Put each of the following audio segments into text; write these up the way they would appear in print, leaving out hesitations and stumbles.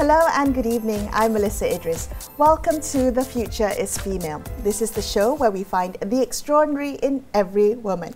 Hello and good evening. I'm Melissa Idris. Welcome to The Future is Female. This is the show where we find the extraordinary in every woman.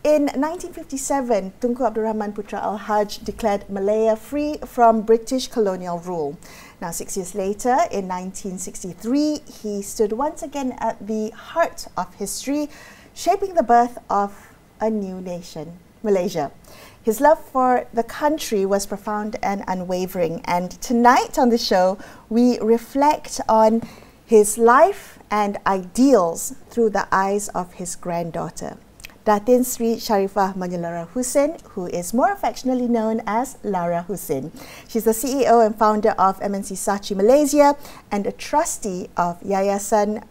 In 1957, Tunku Abdul Rahman Putra Al-Haj declared Malaya free from British colonial rule. Now, 6 years later, in 1963, he stood once again at the heart of history, shaping the birth of a new nation, Malaysia. His love for the country was profound and unwavering. And tonight on the show, we reflect on his life and ideals through the eyes of his granddaughter, Datin Sri Sharifah Manyalara Hussein, who is more affectionately known as Lara Hussein. She's the CEO and founder of MNC Saatchi Malaysia and a trustee of Yayasan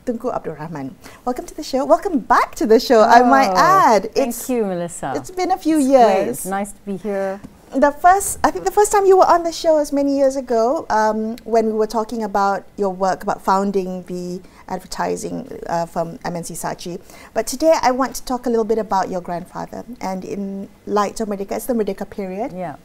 Tunku Abdul Rahman. Welcome to the show. Welcome back to the show, I might add. Thank you, Melissa. It's been a few years. It's nice to be here. I think the first time you were on the show was many years ago when we were talking about your work, about founding the advertising from MNC Saatchi. But today I want to talk a little bit about your grandfather. And in light of Merdeka, it's the Merdeka period. Yeah.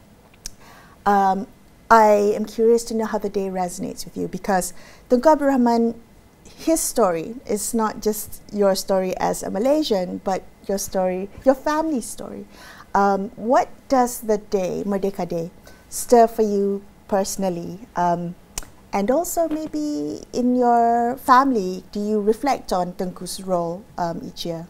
I am curious to know how the day resonates with you, because Tunku Abdul Rahman, his story is not just your story as a Malaysian, but your story, your family's story. What does the day, Merdeka Day, stir for you personally? And also maybe in your family, do you reflect on Tunku's role each year?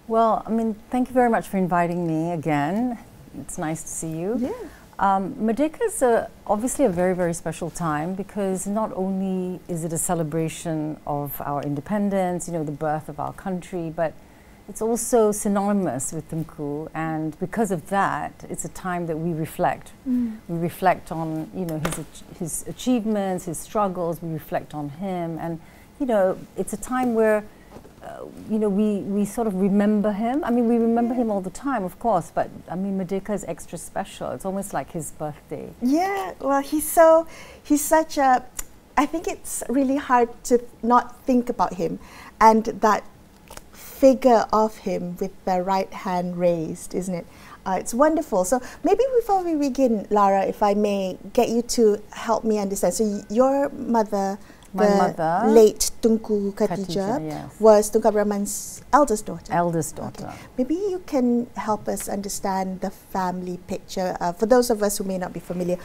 Well, I mean, thank you very much for inviting me again. It's nice to see you. Yeah. Merdeka is obviously a very, very special time, because not only is it a celebration of our independence, you know, the birth of our country, but it's also synonymous with Tunku, and because of that, it's a time that we reflect. We reflect on, you know, his achievements, his struggles. We reflect on him, and you know, it's a time where, you know, we sort of remember him. I mean, we remember him all the time, of course, but I mean, Merdeka is extra special. It's almost like his birthday. Yeah. Well, he's such a. I think it's really hard to not think about him, and that figure of him with the right hand raised, isn't it? It's wonderful. So maybe before we begin, Lara, if I may get you to help me understand. So your mother, My mother, late Tunku Khatijah, yes, was Tunku Abdul Rahman's eldest daughter. Eldest daughter. Okay. Maybe you can help us understand the family picture. For those of us who may not be familiar,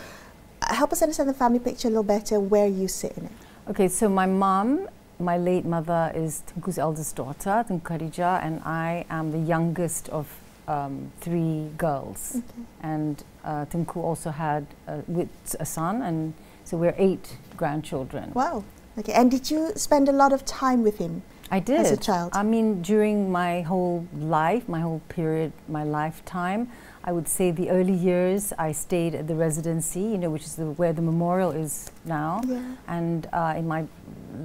help us understand the family picture a little better, where you sit in it. Okay, so my mom, my late mother, is Tunku's eldest daughter, Tunku Khatijah, and I am the youngest of 3 girls. Okay. And Tunku also had a son, and so we're 8 grandchildren. Wow. Okay. And did you spend a lot of time with him? I did. As a child? I mean, during my whole life, my whole period, my lifetime, I would say the early years I stayed at the residency, you know, which is where the memorial is now. Yeah. And in my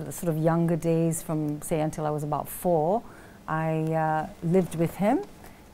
sort of younger days, from say until I was about 4, I lived with him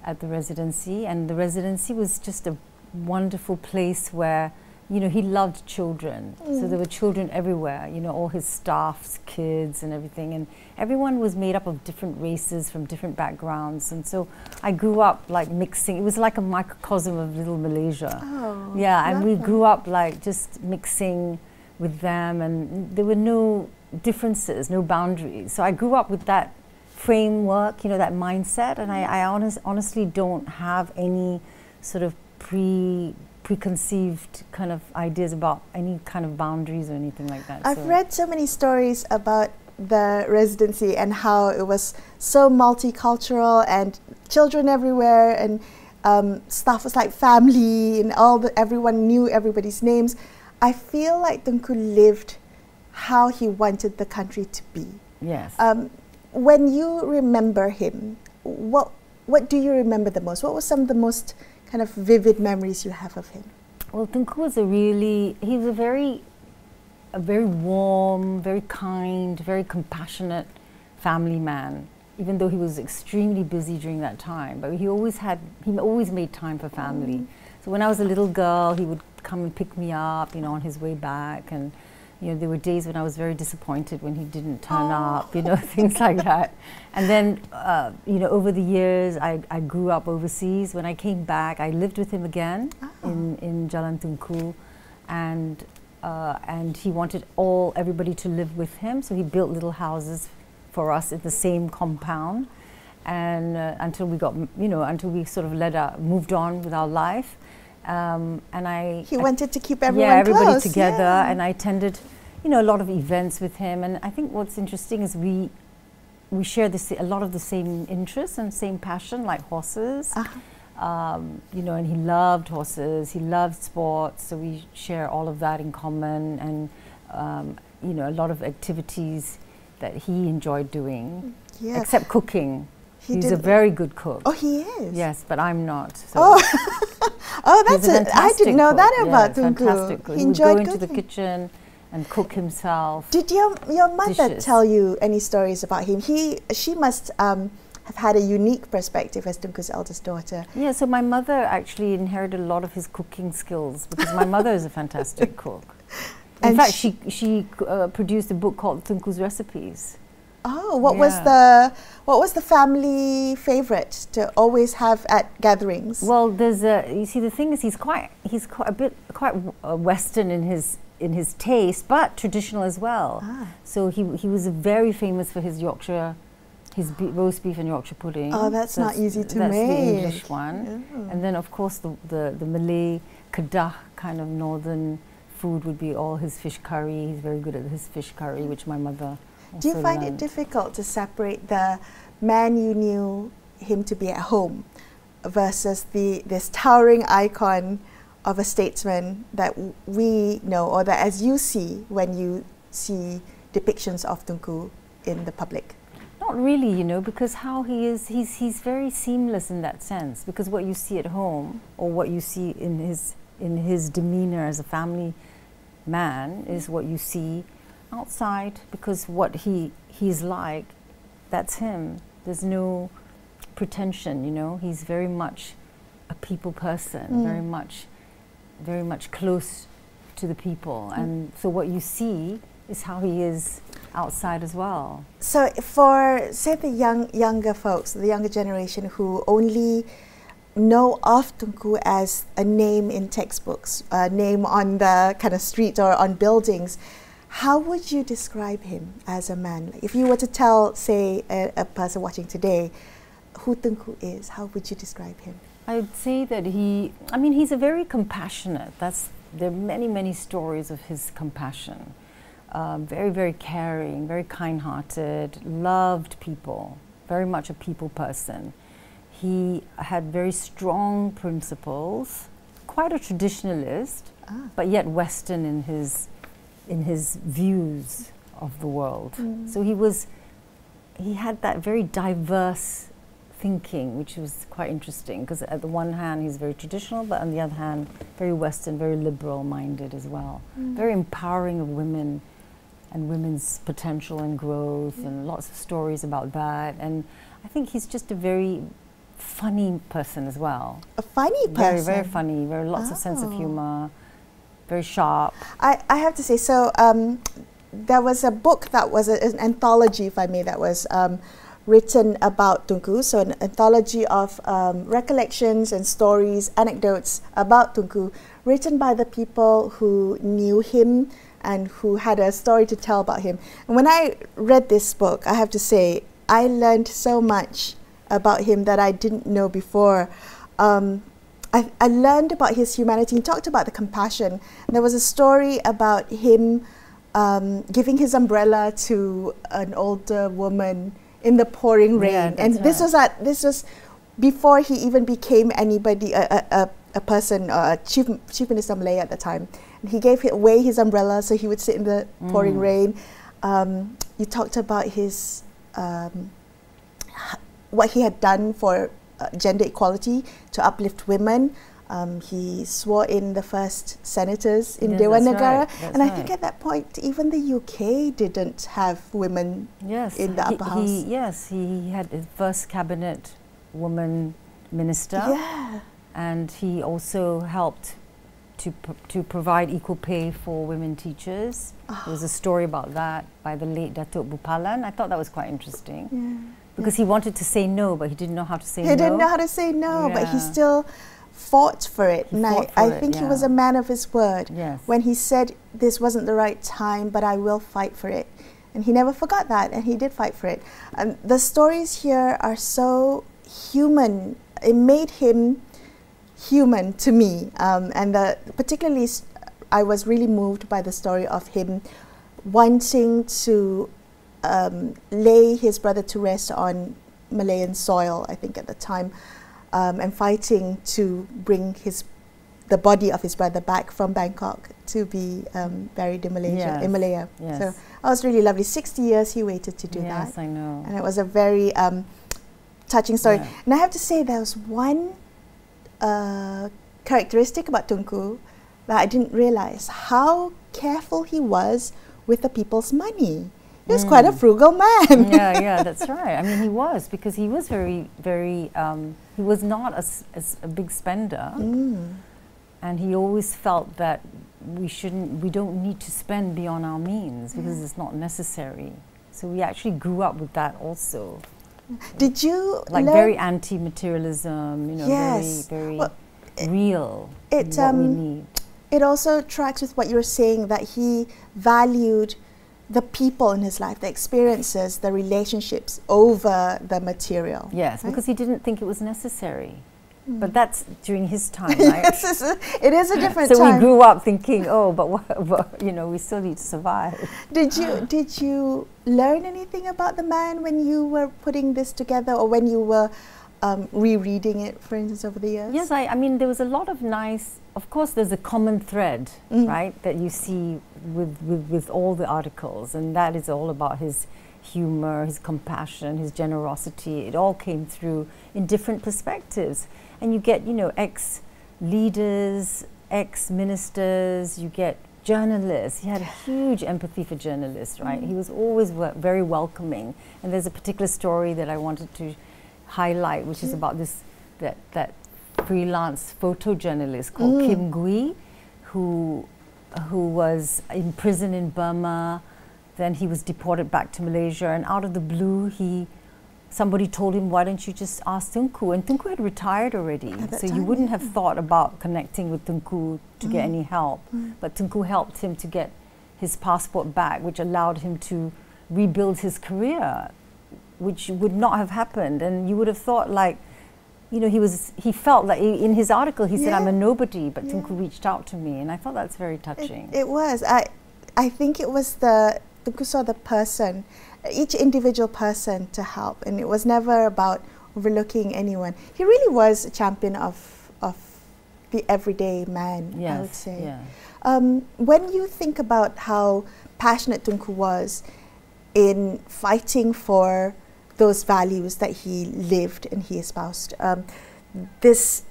at the residency, and the residency was just a wonderful place where, you know, he loved children. So there were children everywhere, you know, all his staff's kids and everything, and everyone was made up of different races from different backgrounds, and so I grew up like mixing. It was like a microcosm of little Malaysia. Oh, yeah, and we lovely. grew up like just mixing with them, and there were no differences, no boundaries. So I grew up with that framework, you know, that mindset, and I honestly don't have any sort of preconceived kind of ideas about any kind of boundaries or anything like that. I've read so many stories about the residency and how it was so multicultural and children everywhere, and stuff was like family, and everyone knew everybody's names. I feel like Tunku lived how he wanted the country to be. Yes. When you remember him, what do you remember the most? What were some of the most kind of vivid memories you have of him? Well, Tunku was he was a very warm, very kind, very compassionate family man, even though he was extremely busy during that time. But he always made time for family. So when I was a little girl, he would come and pick me up, you know, on his way back, and you know, there were days when I was very disappointed when he didn't turn up, you know, things like that. And then, you know, over the years, I grew up overseas. When I came back, I lived with him again in Jalan Tunku. And and he wanted everybody to live with him. So he built little houses for us in the same compound, and until we got, until we sort of moved on with our life. He wanted to keep everyone everybody close, together, and I attended, a lot of events with him. And I think what's interesting is we share a lot of the same interests and same passion, like horses. And he loved horses, he loved sports, so we share all of that in common, and a lot of activities that he enjoyed doing, except cooking. He's a very good cook. Oh, he is? Yes, but I'm not. So that's it. I didn't know that about Tunku. Fantastic. He would go into the kitchen and cook himself. Did your mother tell you any stories about him? She must have had a unique perspective as Tunku's eldest daughter. Yeah, so my mother actually inherited a lot of his cooking skills, because my mother is a fantastic cook. In fact, she produced a book called Tunku's Recipes. Oh, what was the family favorite to always have at gatherings? Well, you see, the thing is, he's quite Western in his taste, but traditional as well. So he was very famous for his Yorkshire, roast beef and Yorkshire pudding. Oh, that's not easy to make. That's the English one. Oh. And then, of course, the Malay Kedah kind of northern food would be all his fish curry. He's very good at his fish curry, which my mother Do you find it difficult to separate the man you knew him to be at home versus this towering icon of a statesman that we know, or that as you see when you see depictions of Tunku in the public? Not really, because how he is, he's very seamless in that sense, because what you see at home, or what you see in his demeanor as a family man, is what you see outside, because what he's like, that's him. There's no pretension, He's very much a people person, very much close to the people, and so what you see is how he is outside as well. So for, say, the younger folks, the younger generation who only know of Tunku as a name in textbooks, a name on the kind of street or on buildings, how would you describe him as a man? Like, if you were to tell, say, a person watching today who Tunku is, how would you describe him? I would say that he's a very compassionate. There are many, many stories of his compassion. Very, very caring, very kind-hearted, loved people, very much a people person. He had very strong principles, quite a traditionalist, but yet Western in his views of the world. So he had that very diverse thinking, which was quite interesting, because at the one hand he's very traditional, but on the other hand very Western, very liberal-minded as well. Very empowering of women and women's potential and growth, and lots of stories about that. And I think he's just a very funny person as well. A funny person? Very, very funny, very lots of sense of humor, very sharp. I have to say, so there was a book that was an anthology, if I may, that was written about Tunku, so an anthology of recollections and stories, anecdotes about Tunku, written by the people who knew him and who had a story to tell about him. And when I read this book, I have to say, I learned so much about him that I didn't know before. I learned about his humanity. He talked about the compassion. And there was a story about him giving his umbrella to an older woman in the pouring rain. Yeah, and this was before he even became anybody, a person, Chief Minister Malaya at the time. And he gave away his umbrella so he would sit in the pouring rain. You talked about his what he had done for gender equality to uplift women. He swore in the first senators in Dewan Negara. And I think at that point, even the UK didn't have women in the upper house. He had his first cabinet woman minister. Yeah. And he also helped to provide equal pay for women teachers. There was a story about that by the late Datuk Bupalan. I thought that was quite interesting. Because he wanted to say no, but he didn't know how to say no. He didn't know how to say no, but he still fought for it. He And fought I for it, think he yeah. was a man of his word. Yes. When he said this wasn't the right time, but I will fight for it. And he never forgot that, and he did fight for it. And the stories here are so human. It made him human to me. And particularly, I was really moved by the story of him wanting to lay his brother to rest on Malayan soil, I think at the time, and fighting to bring the body of his brother back from Bangkok to be buried in Malaysia. Yes. In Malaya. Yes. So that was really lovely. 60 years he waited to do that. Yes, I know. And it was a very touching story. Yeah. And I have to say, there was one characteristic about Tunku that I didn't realize, how careful he was with the people's money. He was quite a frugal man. Yeah, that's right. I mean, he was, because he was very, very, he was not a big spender. And he always felt that we don't need to spend beyond our means because it's not necessary. So we actually grew up with that also. Did you like learn very anti-materialism, you know, Yes. very Well, real it, in what we need. It also tracks with what you're saying, that he valued the people in his life, the experiences, the relationships over the material. Yes, right? because he didn't think it was necessary. But that's during his time, right? Yes, it is a different So time. we grew up thinking, oh, but you know, we still need to survive. Did you learn anything about the man when you were putting this together, or when you were rereading it, for instance, over the years? Yes, I mean, there was a lot of nice, of course, there's a common thread, right, that you see with all the articles, and that is all about his humor, his compassion, his generosity. It all came through in different perspectives. And you get, you know, ex-leaders, ex-ministers, you get journalists. He had a huge empathy for journalists, right? He was always very welcoming. And there's a particular story that I wanted to highlight, which is about that freelance photojournalist called Kim Gui, who was in prison in Burma. Then he was deported back to Malaysia, and out of the blue, somebody told him, why don't you just ask Tunku? And Tunku had retired already, so you wouldn't have thought about connecting with Tunku to get any help. But Tunku helped him to get his passport back, which allowed him to rebuild his career, which would not have happened. And you would have thought, like, you know, he felt like in his article, he said, I'm a nobody, but Tunku reached out to me. And I thought that's very touching. It was. I think it was Tunku saw the person, each individual person to help, and it was never about overlooking anyone. He really was a champion of the everyday man, I would say. Yeah. When you think about how passionate Tunku was in fighting for those values that he lived and he espoused, this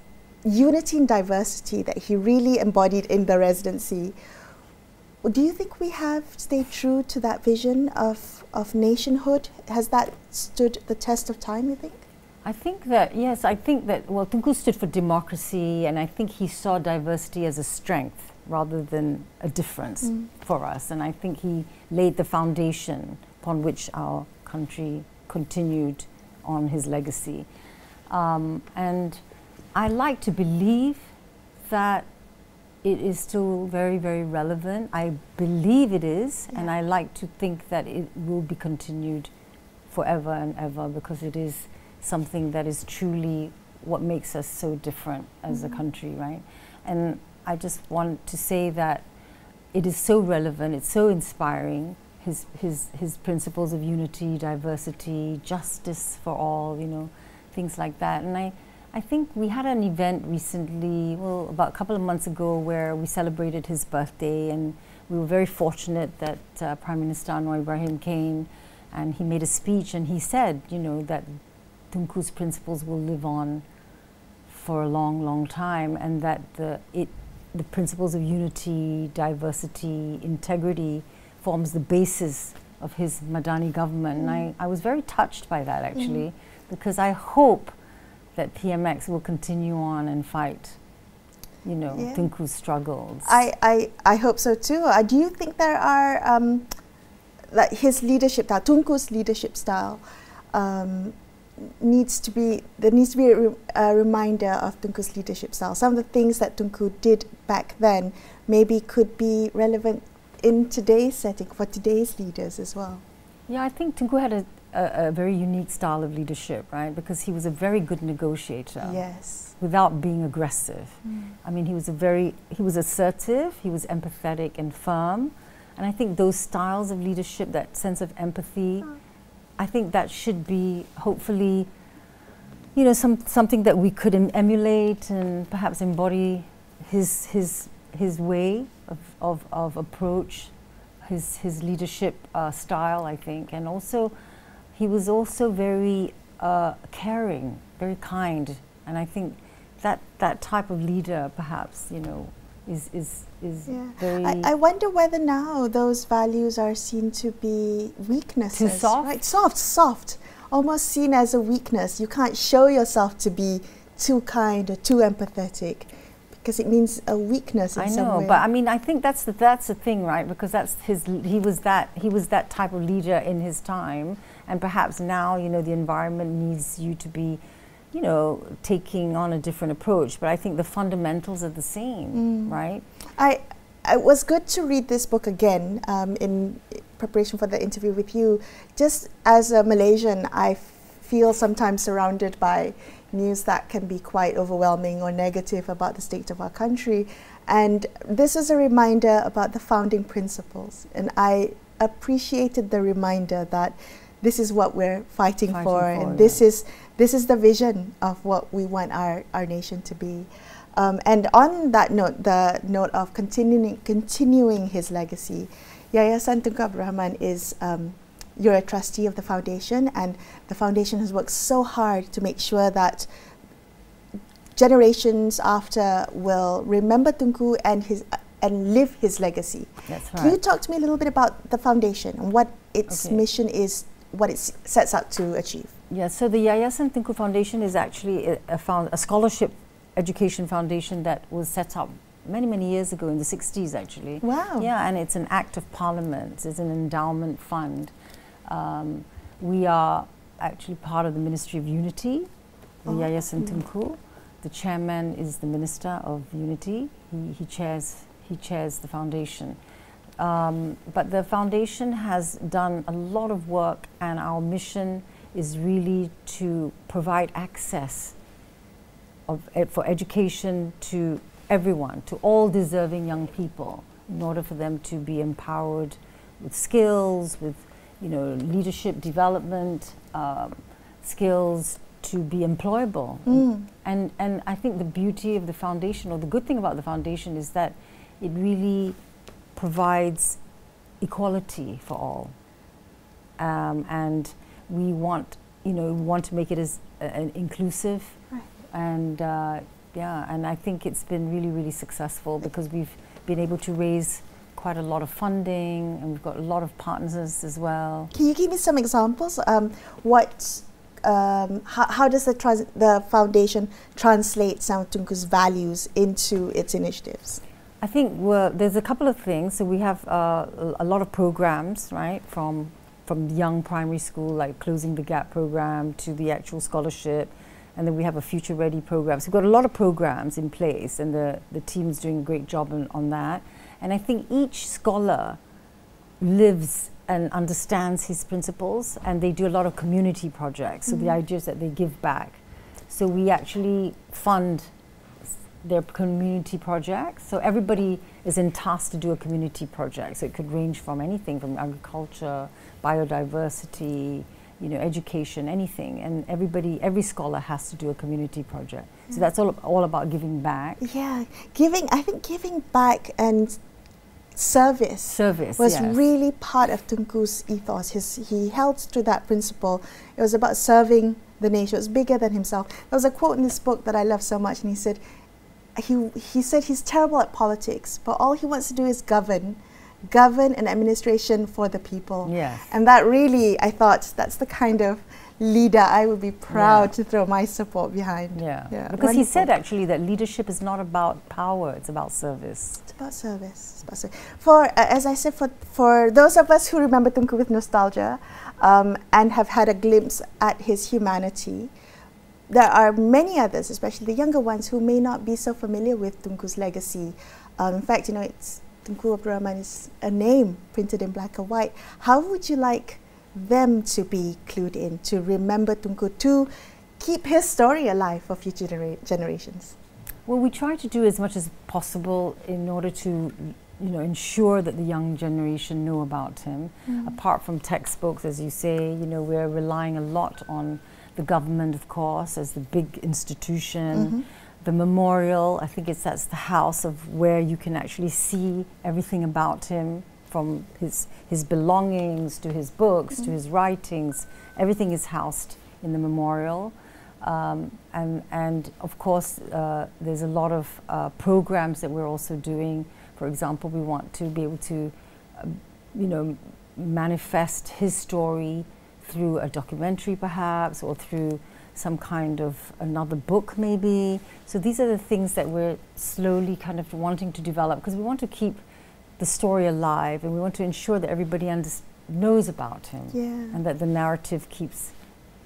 unity and diversity that he really embodied in the residency, do you think we have stayed true to that vision of nationhood? Has that stood the test of time, you think? I think that, yes, I think that, well, Tunku stood for democracy, and I think he saw diversity as a strength rather than a difference for us. And I think he laid the foundation upon which our country continued on his legacy. And I like to believe that it is still very, very relevant. I believe it is, and I like to think that it will be continued forever and ever, because it is something that is truly what makes us so different as a country, right? And I just want to say that it is so relevant, it's so inspiring, his principles of unity, diversity, justice for all, you know, things like that. And I think we had an event recently, well, about a couple of months ago, where we celebrated his birthday, and we were very fortunate that Prime Minister Anwar Ibrahim came, and he made a speech, and he said, you know, that Tunku's principles will live on for a long, long time, and that the principles of unity, diversity, integrity forms the basis of his Madani government. And I was very touched by that, actually, because I hope that PMX will continue on and fight, you know, Tunku's struggles. I hope so too. Do you think there are, like his leadership style, Tunku's leadership style, needs to be a reminder of Tunku's leadership style. Some of the things that Tunku did back then maybe could be relevant in today's setting for today's leaders as well. Yeah, I think Tunku had a very unique style of leadership, right? Because he was a very good negotiator. Yes. Without being aggressive. I mean, he was assertive, he was empathetic and firm. And I think those styles of leadership, that sense of empathy, I think that should be hopefully, you know, something that we could emulate and perhaps embody his way of approach, his leadership style, I think. And also, he was also very caring, very kind. And I think that type of leader, perhaps, you know, is very... I wonder whether now those values are seen to be weaknesses. Too soft? Right? Soft. Almost seen as a weakness. You can't show yourself to be too kind or too empathetic because it means a weakness in some way. I know, but I mean, I think that's the thing, right? Because he was that type of leader in his time, and perhaps now, you know, the environment needs you to be, you know, taking on a different approach. But I think the fundamentals are the same, right? It was good to read this book again in preparation for the interview with you. Just as a Malaysian, I feel sometimes surrounded by news that can be quite overwhelming or negative about the state of our country. And this is a reminder about the founding principles. And I appreciated the reminder that this is what we're fighting for, and this is the vision of what we want our nation to be. And on that note, the note of continuing his legacy, Yayasan Tunku Abdul Rahman is, you're a trustee of the foundation, and the foundation has worked so hard to make sure that generations after will remember Tunku and live his legacy. That's right. Can you talk to me a little bit about the foundation and what its mission is, what it sets out to achieve? Yeah, so the Yayasan Tunku Foundation is actually a scholarship education foundation that was set up many years ago in the 60s, actually. Wow. Yeah, and it's an act of parliament. It's an endowment fund. We are actually part of the Ministry of Unity, the Yayasan Tunku. The chairman is the Minister of Unity. He chairs the foundation. But the foundation has done a lot of work, and our mission is really to provide access for education to everyone, to all deserving young people, in order for them to be empowered with skills, with, you know, leadership development, skills to be employable. And I think the beauty of the foundation, or the good thing about the foundation, is that it really provides equality for all. And we want, you know, to make it as inclusive. Right. And yeah, and I think it's been really successful because we've been able to raise quite a lot of funding, and we've got a lot of partners as well. Can you give me some examples? How does the foundation translate some of Tunku's values into its initiatives? I think there's a couple of things. So we have a lot of programs, right, from young primary school, like Closing the Gap program, to the actual scholarship. And then we have a Future Ready program. So we've got a lot of programs in place, and the team's doing a great job on that. And I think each scholar lives and understands his principles, and they do a lot of community projects. So the idea is that they give back. So we actually fund their community projects. So everybody is tasked to do a community project. So it could range from anything from agriculture, biodiversity, you know, education, anything. And every scholar has to do a community project. So that's all about giving back. Yeah, I think giving back and service was really part of Tunku's ethos. He held to that principle. It was about serving the nation. It was bigger than himself. There was a quote in this book that I love so much, and he said he's terrible at politics, but all he wants to do is govern an administration for the people. Yes. And that really, I thought, that's the kind of leader I would be proud to throw my support behind. Yeah. Because wonderful. He said actually that leadership is not about power, it's about service. It's about service. As I said, for those of us who remember Tunku with nostalgia, and have had a glimpse at his humanity. There are many others, especially the younger ones, who may not be so familiar with Tunku's legacy. In fact, Tunku Abdul Rahman is a name printed in black and white. How would you like them to be clued in, to remember Tunku, to keep his story alive for future generations? Well, we try to do as much as possible in order to ensure that the young generation know about him. Apart from textbooks, as you say, we're relying a lot on the government, of course, as the big institution. The memorial, I think that's the house of where you can actually see everything about him, from his belongings to his books to his writings. Everything is housed in the memorial. And of course, there's a lot of programs that we're also doing. For example, we want to be able to, manifest his story through a documentary perhaps, or through some kind of another book maybe. So these are the things that we're slowly kind of wanting to develop, because we want to keep the story alive, and we want to ensure that everybody knows about him, and that the narrative keeps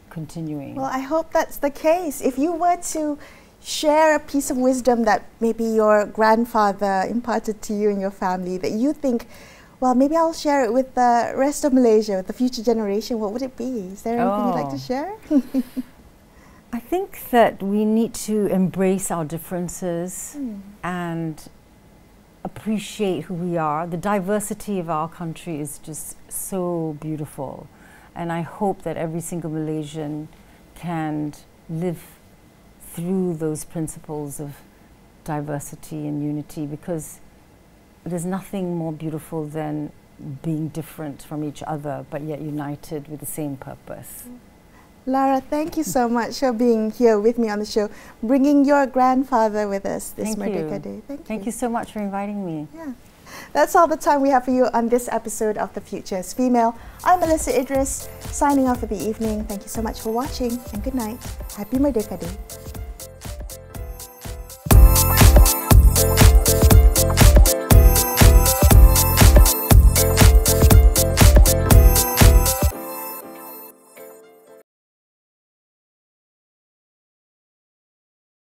continuing. Well, I hope that's the case. If you were to share a piece of wisdom that maybe your grandfather imparted to you and your family, that you think, well, maybe I'll share it with the rest of Malaysia, with the future generation, what would it be? Is there anything you'd like to share? I think that we need to embrace our differences and appreciate who we are. The diversity of our country is just so beautiful. And I hope that every single Malaysian can live through those principles of diversity and unity, because there's nothing more beautiful than being different from each other, but yet united with the same purpose. Lara, thank you so much for being here with me on the show, bringing your grandfather with us this Merdeka Day. Thank you so much for inviting me. Yeah. That's all the time we have for you on this episode of The Future is Female. I'm Melissa Idris, signing off for the evening. Thank you so much for watching, and good night. Happy Merdeka Day.